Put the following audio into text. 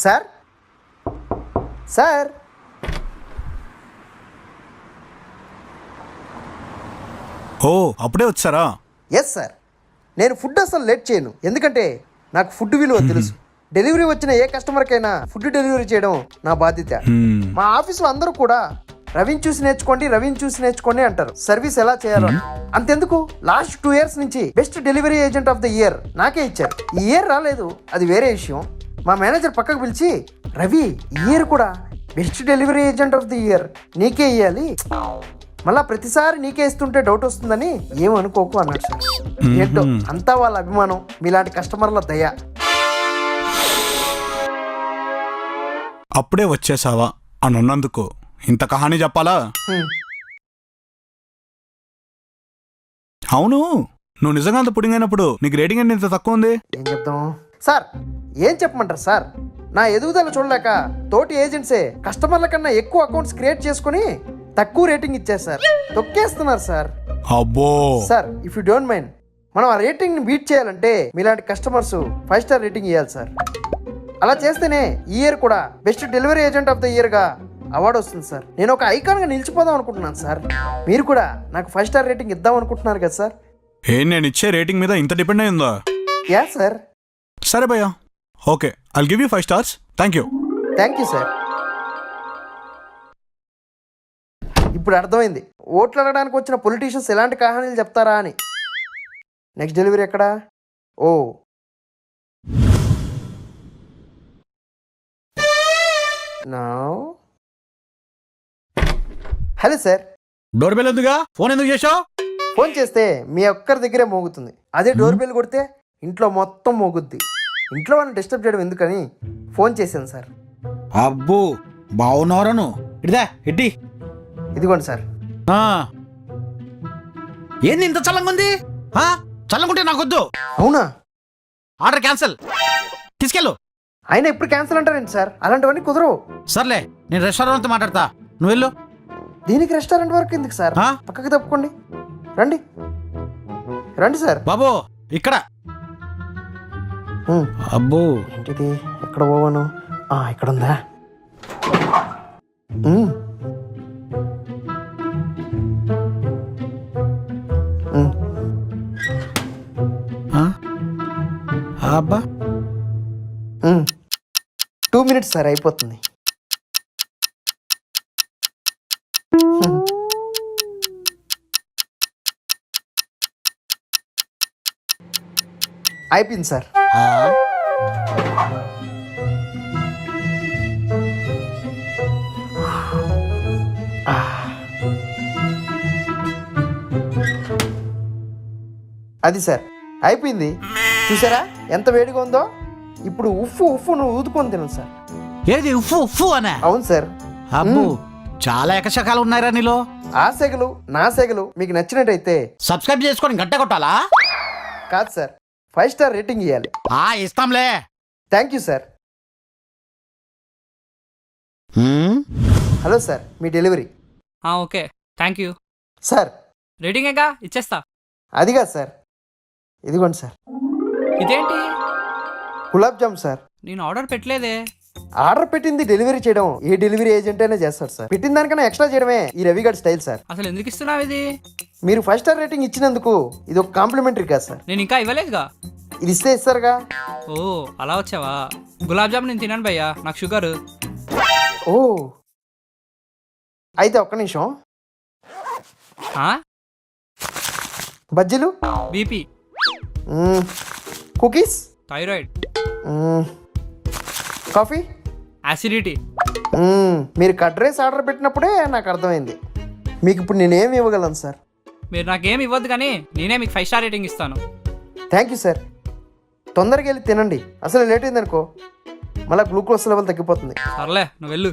Sir sir ఓ అప్పుడే వచ్చారా? Yes sir, నేను ఫుడ్ అసలు లేట్ చేయను, ఎందుకంటే నాకు ఫుడ్ విలువ తెలుసు. డెలివరీ వచ్చిన ఏ కస్టమర్కైనా ఫుడ్ డెలివరీ చేయడం నా బాధ్యత. మా ఆఫీస్లో అందరూ కూడా రవిని చూసి నేర్చుకోండి అంటారు సర్వీస్ ఎలా చేయాలో. అంతెందుకు, లాస్ట్ 2 years నుంచి best delivery agent of the year నాకే ఇచ్చారు. ఈ ఇయర్ రాలేదు, అది వేరే విషయం. మా మేనేజర్ పక్కకు పిలిచి, రవి ఈ ఇయర్ కూడా best delivery agent of the year నీకే ఇవ్వాలి, మళ్ళా ప్రతిసారి నీకే ఇస్తుంటే డౌట్ వస్తుందని ఏమనుకోకు అన్నాడు సార్. ఏంటో అంతా వాళ్ళ అభిమానం, మీలాంటి కస్టమర్ల దయ. అప్పుడే వచ్చేసావా అని అన్నందుకు ఇంత కహాని చెప్పాలా? అవును, నువ్వు నిజంగా అంత పుడింగ్ అయినప్పుడు నీకు రేటింగ్ ఏంటి ఇంత తక్కువ ఉంది? ఏం చెప్తాం సార్, ఏం చెప్పమంటారు సార్, నా ఎదుగుదల చూడలేక తోటి ఏజెంట్సే కస్టమర్ల కన్నా ఎక్కువ అకౌంట్స్ క్రియేట్ చేసుకుని తక్కువ రేటింగ్ ఇచ్చారు సార్. తొక్కేస్తున్నారు సార్. అబ్బో sir, if you don't mind, మనం ఆ రేటింగ్ ని బీట్ చేయాలంటే మీలాంటి కస్టమర్స్ 5 star రేటింగ్ ఇవ్వాలి సార్. అలా చేస్తేనే ఈ ఇయర్ కూడా best delivery agent of the year గా అవార్డు వస్తుంది సార్. నేను ఒక ఐకాన్ గా నిలిచిపోదాం అనుకుంటున్నాను సార్. మీరు కూడా నాకు 5 star రేటింగ్ ఇద్దాం అనుకుంటున్నారు కదా సార్. నేను ఇచ్చే రేటింగ్ మీద ఇంత డిపెండ్ అయిందా? Yeah sir. సరే భయ్యా, okay, I'll give you 5 stars. Thank you. Thank you sir. ఇప్పుడు అర్థమైంది ఓట్లు అడగడానికి వచ్చిన పొలిటీషియన్స్ ఎలాంటి కహానీలు చెప్తారా అని. నెక్స్ట్ డెలివరీ ఎక్కడా? Oh now. Hello sir. Door bell ఎందుగా? ఫోన్ ఎందుకు చేశావు? ఫోన్ చేస్తే మీ ఒక్కరి దగ్గరే మోగుతుంది, అదే డోర్ బెల్ కొడితే ఇంట్లో మొత్తం మోగుద్ది. ఇంట్లో వాళ్ళని డిస్టర్బ్ చేయడం ఎందుకని ఫోన్ చేశాను సార్. అబ్బో బావున్నారను. ఇడిదా ఇడ్డి. ఇదిగోండి సార్. ఏంది ఇంత చల్లంగా ఉంది? చల్లంగుంటే నాకొద్దు. అవునా? Order cancel. తీసుకెళ్ళు. ఆయన ఎప్పుడు క్యాన్సిల్ అంటారేంటి సార్? అలాంటివన్నీ కుదరవు. సర్లే, నేను రెస్టారెంట్తో మాట్లాడతా, నువ్వు వెళ్ళు. దీనికి రెస్టారెంట్ వరకు ఎందుకు సార్? పక్కకి తప్పుకోండి, రండి రండి సార్. బాబు ఇక్కడ. అబ్బో ఏంటిది, ఎక్కడ పోవాను? ఇక్కడ ఉందా? అబ్బా 2 minutes సార్, అయిపోతుంది. అయిపోయింది సార్. అది సార్ అయిపోయింది. చూసారా ఎంత వేడిగా ఉందో? ఇప్పుడు ఉఫ్ఫు నువ్వు ఊదుకొని తిను సార్. ఏది ఉఫ్ఫు ఉఫ్ఫు అనే? అవును సార్. అబ్బో చాలా ఎకశకాలు ఉన్నాయిరా నీలో. ఆ సెగలు నా సెగలు మీకు నచ్చినట్టయితే సబ్స్క్రైబ్ చేసుకొని గంట కొట్టాలా? కాదు సార్, 5 star రేటింగ్ ఇవ్వాలి. ఇస్తాంలే. Thank you sir. Hello sir, మీ delivery. Okay, thank you sir. రేటింగేగా ఇచ్చేస్తా. అది కాదు సార్, ఇదిగోండి సార్. ఇదేంటి? గులాబ్ జామ్ సార్. నేను ఆర్డర్ పెట్టలేదే. ఆర్డర్ పెట్టింది డెలివరీ చేయడం ఏ డెలివరీ ఏజెంట్ అయినా చేస్తాడు సార్. పెట్టిన దానికన్నా ఎక్స్ట్రా చేయడమే ఈ రవిగడ్ స్టైల్ సార్. అసలు ఎందుకు ఇస్తున్నావు ఇది? మీరు 5 star రేటింగ్ ఇచ్చినందుకు ఇది ఒక కాంప్లిమెంటరీ కాదు సార్. నేను ఇంకా ఇవ్వలేదుగా. ఇది ఇస్తే ఇస్తారుగా. ఓ అలా వచ్చావా? గులాబ్ జామ్ నేను తినాను భయ్యా, నాకు షుగర్. ఓ అయితే ఒక్క నిమిషం. బజ్జీలు, BP, cookies, thyroid, coffee, acidity. మీరు కట్ రైస్ ఆర్డర్ పెట్టినప్పుడే నాకు అర్థమైంది మీకు ఇప్పుడు నేనేమి ఇవ్వగలను సార్. మీరు నాకేం ఇవ్వద్దు కానీ నేనే మీకు 5 star రేటింగ్ ఇస్తాను. Thank you sir. తొందరగా వెళ్ళి తినండి, అసలు లేట్ అయిందనుకో మళ్ళీ గ్లూకోజ్ లెవెల్ తగ్గిపోతుంది. సర్లే, నువ్వు వెళ్ళు.